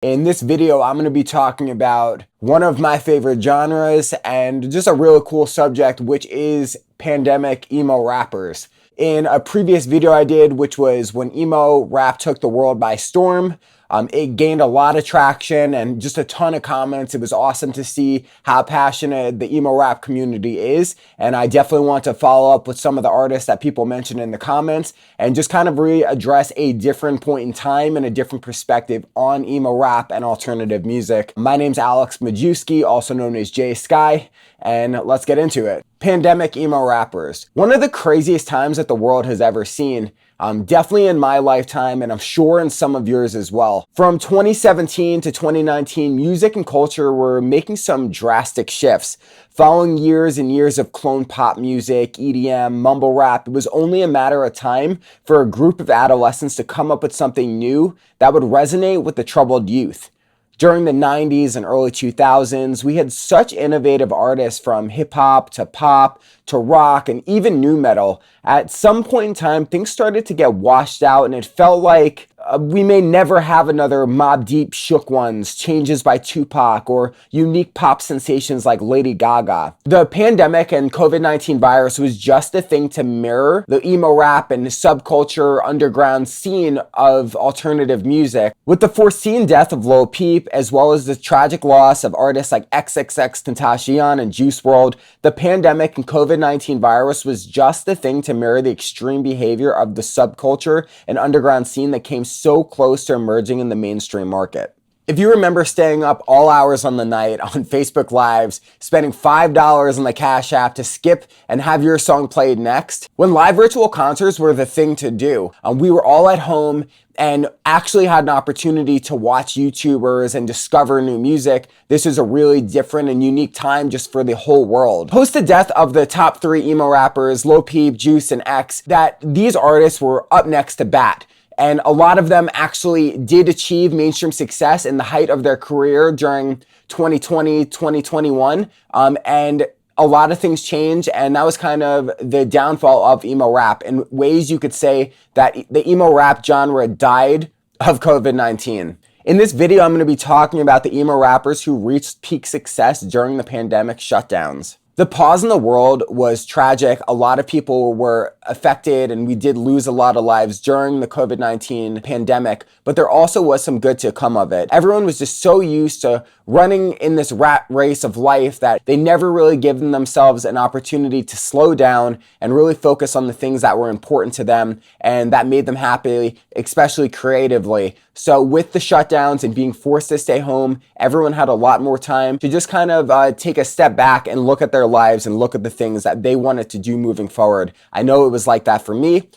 In this video, I'm going to be talking about one of my favorite genres and just a really cool subject, which is pandemic emo rappers. In a previous video I did, which was when emo rap took the world by storm, it gained a lot of traction and just a ton of comments. It was awesome to see how passionate the emo rap community is. And I definitely want to follow up with some of the artists that people mentioned in the comments and just kind of readdress a different point in time and a different perspective on emo rap and alternative music. My name's Alex Majewski, also known as Jay Sky, and let's get into it. Pandemic emo rappers. One of the craziest times that the world has ever seen. Definitely in my lifetime, and I'm sure in some of yours as well. From 2017 to 2019, music and culture were making some drastic shifts. Following years and years of clone pop music, EDM, mumble rap, it was only a matter of time for a group of adolescents to come up with something new that would resonate with the troubled youth. During the 90s and early 2000s, we had such innovative artists from hip hop to pop to rock and even nu metal. At some point in time, things started to get washed out and it felt like we may never have another Mobb Deep Shook Ones, Changes by Tupac, or unique pop sensations like Lady Gaga. The pandemic and COVID-19 virus was just a thing to mirror the emo rap and subculture underground scene of alternative music. With the foreseen death of Lil Peep, as well as the tragic loss of artists like XXXTentacion and Juice Wrld, the pandemic and COVID-19 virus was just the thing to mirror the extreme behavior of the subculture and underground scene that came so close to emerging in the mainstream market. If you remember staying up all hours on the night on Facebook Lives, spending $5 on the Cash App to skip and have your song played next, when live virtual concerts were the thing to do, we were all at home and actually had an opportunity to watch YouTubers and discover new music. This is a really different and unique time just for the whole world. Post the death of the top three emo rappers, Lil Peep, Juice, and X, that these artists were up next to bat. And a lot of them actually did achieve mainstream success in the height of their career during 2020, 2021. And a lot of things changed, and that was kind of the downfall of emo rap. In ways you could say that the emo rap genre died of COVID-19. In this video, I'm going to be talking about the emo rappers who reached peak success during the pandemic shutdowns. The pause in the world was tragic. A lot of people were affected and we did lose a lot of lives during the COVID-19 pandemic, but there also was some good to come of it. Everyone was just so used to running in this rat race of life that they never really given themselves an opportunity to slow down and really focus on the things that were important to them and that made them happy, especially creatively. So with the shutdowns and being forced to stay home, everyone had a lot more time to just kind of take a step back and look at their lives and look at the things that they wanted to do moving forward. I know it was like that for me.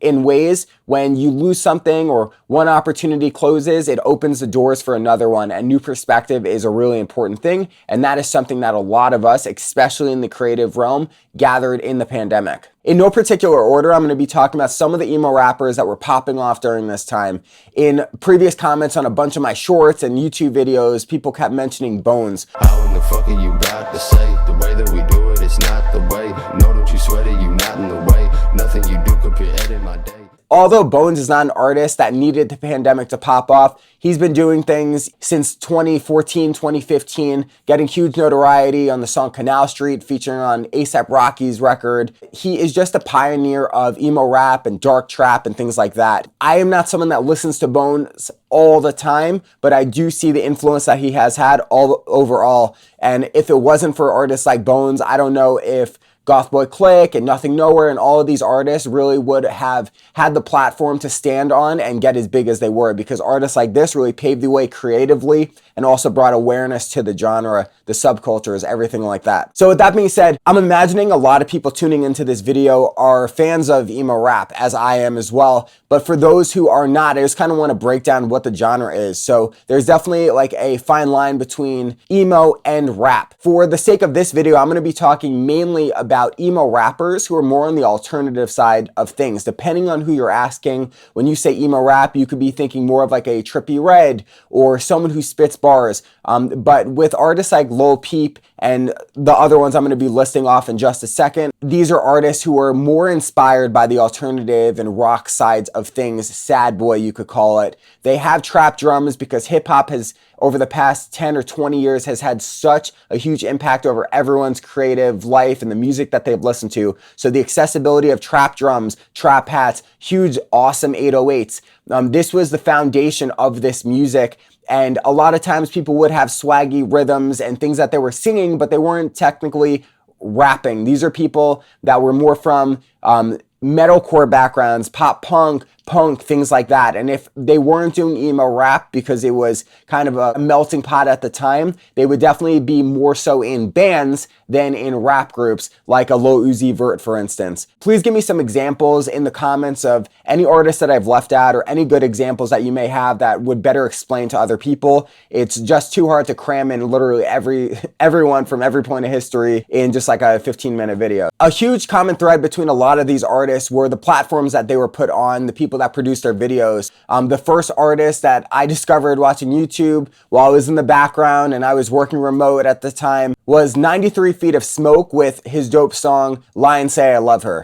In ways, when you lose something or one opportunity closes, it opens the doors for another one. And new perspective is a really important thing. And that is something that a lot of us, especially in the creative realm, gathered in the pandemic. In no particular order, I'm going to be talking about some of the emo rappers that were popping off during this time. In previous comments on a bunch of my shorts and YouTube videos, people kept mentioning Bones. How in the fuck are you about to say? The way that we do it, it's not the way. No, don't you sweat it, you not in the way. Nothing you do could put in my day. Although Bones is not an artist that needed the pandemic to pop off, he's been doing things since 2014, 2015, getting huge notoriety on the song Canal Street featuring on A$AP Rocky's record. He is just a pioneer of emo rap and dark trap and things like that. I am not someone that listens to Bones all the time, but I do see the influence that he has had all overall. And if it wasn't for artists like Bones, I don't know if Gothboiclique and Nothing Nowhere and all of these artists really would have had the platform to stand on and get as big as they were, because artists like this really paved the way creatively and also brought awareness to the genre, the subcultures, everything like that. So with that being said, I'm imagining a lot of people tuning into this video are fans of emo rap, as I am as well. But for those who are not, I just kind of want to break down what the genre is. So there's definitely like a fine line between emo and rap. For the sake of this video, I'm going to be talking mainly about about emo rappers who are more on the alternative side of things. Depending on who you're asking, when you say emo rap, you could be thinking more of like a Trippie Redd or someone who spits bars. But with artists like Lil Peep and the other ones I'm going to be listing off in just a second, these are artists who are more inspired by the alternative and rock sides of things, sad boy you could call it. They have trap drums because hip hop has, over the past 10 or 20 years, has had such a huge impact over everyone's creative life and the music that they've listened to. So the accessibility of trap drums, trap hats, huge, awesome 808s. This was the foundation of this music. And a lot of times people would have swaggy rhythms and things that they were singing, but they weren't technically rapping. These are people that were more from metalcore backgrounds, pop punk, things like that. And if they weren't doing emo rap because it was kind of a melting pot at the time, they would definitely be more so in bands than in rap groups, like a Lil Uzi Vert, for instance. Please give me some examples in the comments of any artists that I've left out or any good examples that you may have that would better explain to other people. It's just too hard to cram in literally everyone from every point of history in just like a 15-minute video. A huge common thread between a lot of these artists were the platforms that they were put on, the people that produced their videos. The first artist that I discovered watching YouTube while I was in the background and I was working remote at the time was 93 Feet of Smoke with his dope song, Lions Say I Love Her.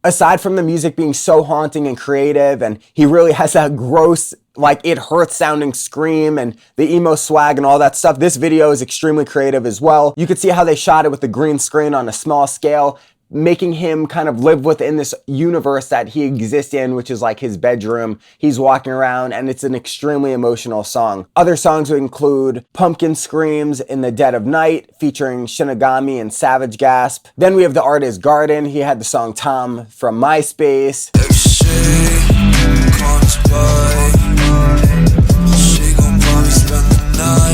Aside from the music being so haunting and creative, and he really has that gross, like it hurts sounding scream and the emo swag and all that stuff, this video is extremely creative as well. You could see how they shot it with the green screen on a small scale, making him kind of live within this universe that he exists in, which is like his bedroom. He's walking around and it's an extremely emotional song. Other songs would include Pumpkin Screams in the Dead of Night featuring Shinigami and Savage Gasp. Then we have the artist Guardin. He had the song Tom from MySpace.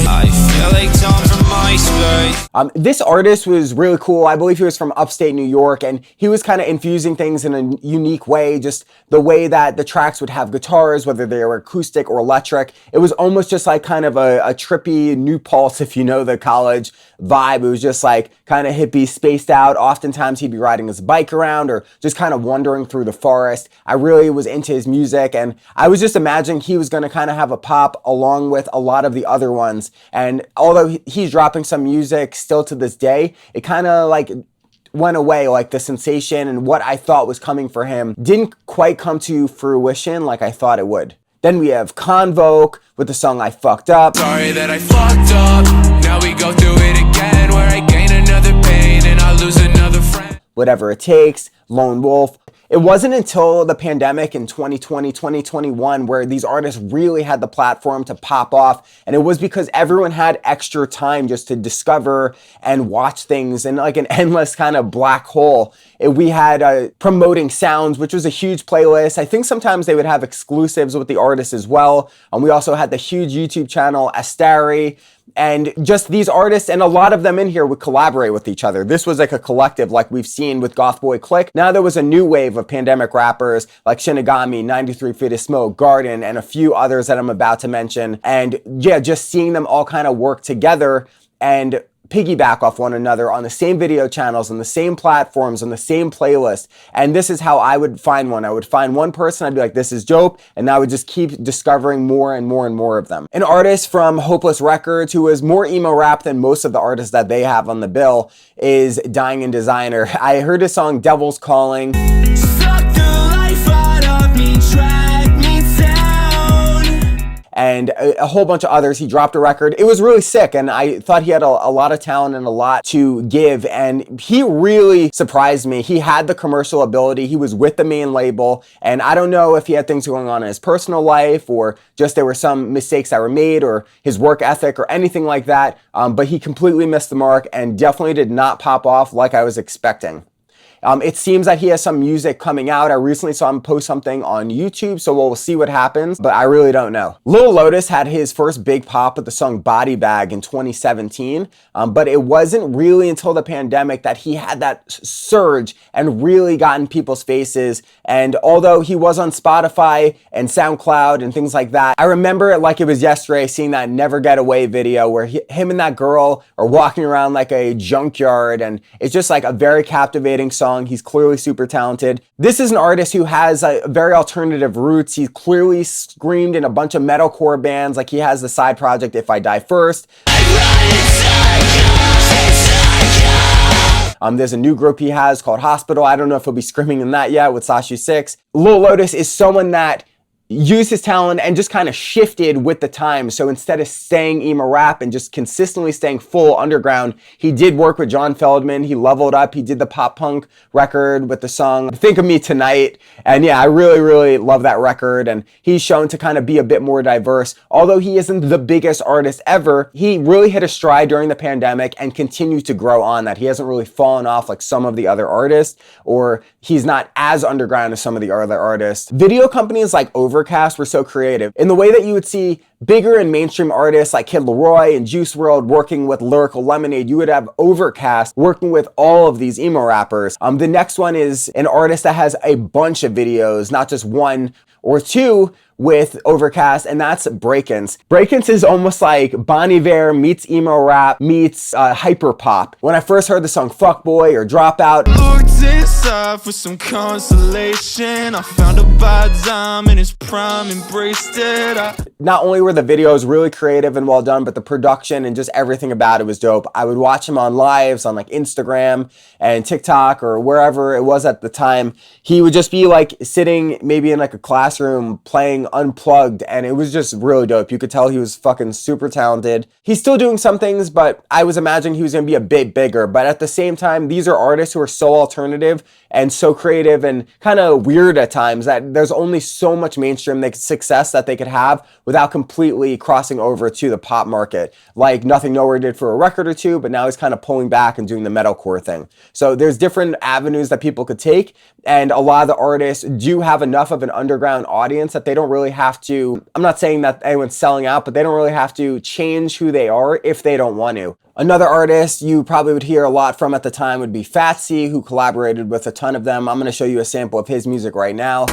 I feel like Tom from MySpace. This artist was really cool. I believe he was from upstate New York, and he was kind of infusing things in a unique way. Just the way that the tracks would have guitars, whether they were acoustic or electric. It was almost just like kind of a trippy New Pulse, if you know the college vibe. It was just like kind of hippie, spaced out. Oftentimes he'd be riding his bike around or just kind of wandering through the forest. I really was into his music, and I was just imagining he was going to kind of have a pop along with a lot of the other ones. And although he's dropping some music still to this day, it kind of like went away, like the sensation and what I thought was coming for him didn't quite come to fruition like I thought it would. Then we have Convolk with the song I Fucked Up. Sorry that I fucked up. Now we go through it again, where I gain another pain and I lose another friend. Whatever It Takes, Lone Wolf. It wasn't until the pandemic in 2020, 2021 where these artists really had the platform to pop off. And it was because everyone had extra time just to discover and watch things in like an endless kind of black hole. We had Promoting Sounds, which was a huge playlist. I think sometimes they would have exclusives with the artists as well. And we also had the huge YouTube channel, Astari. And just these artists, and a lot of them in here would collaborate with each other. This was like a collective like we've seen with Gothboiclique. Now there was a new wave of pandemic rappers like Shinigami, 93 Feet of Smoke, Guardin, and a few others that I'm about to mention. And yeah, just seeing them all kind of work together and piggyback off one another on the same video channels, on the same platforms, on the same playlist. And this is how I would find one. I would find one person, I'd be like, this is dope. And I would just keep discovering more and more and more of them. An artist from Hopeless Records who is more emo rap than most of the artists that they have on the bill is Dying and Designer. I heard his song Devil's Calling. And a whole bunch of others. He dropped a record. It was really sick, and I thought he had a lot of talent and a lot to give, and he really surprised me. He had the commercial ability. He was with the main label, and I don't know if he had things going on in his personal life or just there were some mistakes that were made or his work ethic or anything like that, but he completely missed the mark and definitely did not pop off like I was expecting. It seems that he has some music coming out. I recently saw him post something on YouTube, so we'll see what happens, but I really don't know. Lil Litus had his first big pop with the song Body Bag in 2017, but it wasn't really until the pandemic that he had that surge and really got in people's faces. And although he was on Spotify and SoundCloud and things like that, I remember it like it was yesterday seeing that Never Get Away video where him and that girl are walking around like a junkyard, and it's just like a very captivating song. He's clearly super talented. This is an artist who has a very alternative roots. He's clearly screamed in a bunch of metalcore bands. Like he has the side project If I Die First. There's a new group he has called Hospital. I don't know if he'll be screaming in that yet with Sashi 6. Lil Litus is someone that used his talent and just kind of shifted with the times. So instead of staying emo rap and just consistently staying full underground, he did work with John Feldman. He leveled up. He did the pop punk record with the song Think of Me Tonight. And yeah, I really love that record. And he's shown to kind of be a bit more diverse. Although he isn't the biggest artist ever, he really hit a stride during the pandemic and continues to grow on that. He hasn't really fallen off like some of the other artists, or he's not as underground as some of the other artists. Video companies like Overcast were so creative in the way that you would see bigger and mainstream artists like Kid Laroi and Juice Wrld working with Lyrical Lemonade. You would have Overcast working with all of these emo rappers. The next one is an artist that has a bunch of videos, not just one or two with Overcast, and that's Breakin's. Breakin's is almost like Bon Iver meets emo rap meets hyperpop. When I first heard the song Fuckboy or Dropout, looked inside for some consolation. I found a bad dime in his prime, embraced it. Not only were the videos really creative and well done, but the production and just everything about it was dope. I would watch him on lives on like Instagram and TikTok or wherever it was at the time. He would just be like sitting maybe in like a classroom playing unplugged, and it was just really dope. You could tell he was fucking super talented. He's still doing some things, but I was imagining he was gonna be a bit bigger. But at the same time, these are artists who are so alternative and so creative and kind of weird at times that there's only so much mainstream success that they could have without completely crossing over to the pop market. Like Nothing Nowhere did for a record or two, but now he's kind of pulling back and doing the metalcore thing. So there's different avenues that people could take, and a lot of the artists do have enough of an underground audience that they don't really have to, I'm not saying that anyone's selling out, but they don't really have to change who they are if they don't want to. Another artist you probably would hear a lot from at the time would be Faty, who collaborated with a ton of them. I'm going to show you a sample of his music right now.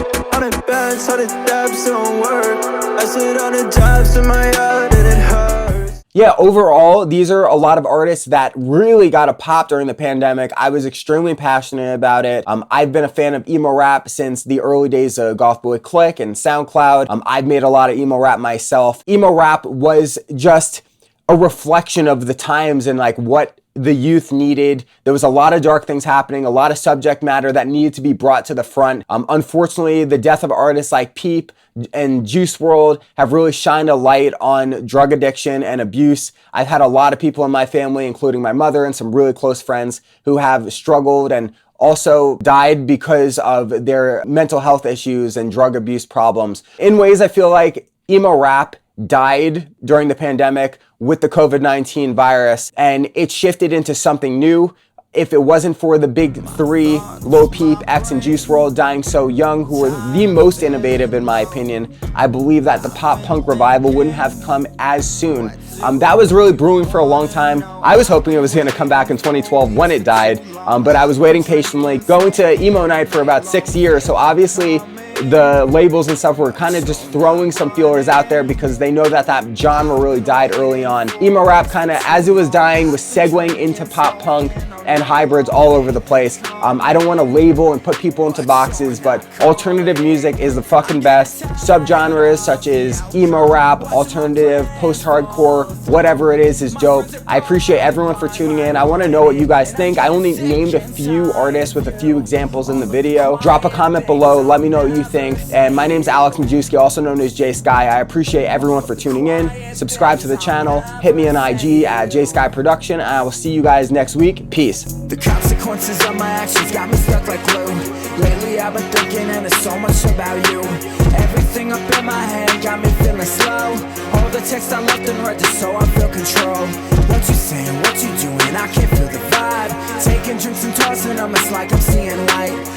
Yeah, overall, these are a lot of artists that really got a pop during the pandemic. I was extremely passionate about it. I've been a fan of emo rap since the early days of Gothboiclique and SoundCloud. I've made a lot of emo rap myself. Emo rap was just a reflection of the times and like what the youth needed. There was a lot of dark things happening, a lot of subject matter that needed to be brought to the front. Unfortunately, the death of artists like Peep and Juice Wrld have really shined a light on drug addiction and abuse. I've had a lot of people in my family, including my mother and some really close friends, who have struggled and also died because of their mental health issues and drug abuse problems. In ways I feel like emo rap died during the pandemic with the COVID-19 virus, and it shifted into something new. If it wasn't for the big three, Lil Peep, X, and Juice Wrld dying so young, who were the most innovative in my opinion, I believe that the pop punk revival wouldn't have come as soon. That was really brewing for a long time. I was hoping it was going to come back in 2012 when it died, but I was waiting patiently, going to emo night for about 6 years, so obviously the labels and stuff were kind of just throwing some feelers out there because they know that that genre really died early on. Emo rap kind of, as it was dying, was segueing into pop punk and hybrids all over the place. I don't want to label and put people into boxes, but alternative music is the fucking best. Subgenres such as emo rap, alternative, post-hardcore, whatever it is dope. I appreciate everyone for tuning in. I want to know what you guys think. I only named a few artists with a few examples in the video. Drop a comment below, let me know what you think. And my name's Alex Majewski, also known as J Sky. I appreciate everyone for tuning in. Subscribe to the channel, hit me on IG at JSky Production, and I will see you guys next week. Peace. The consequences of my actions got me stuck like glue. Lately I've been thinking and it's so much about you. Everything up in my head got me feeling slow. All the text I left unread just so I feel control. What you saying, what you doing, I can't feel the vibe. Taking drinks and tossing them, it's like I'm seeing light.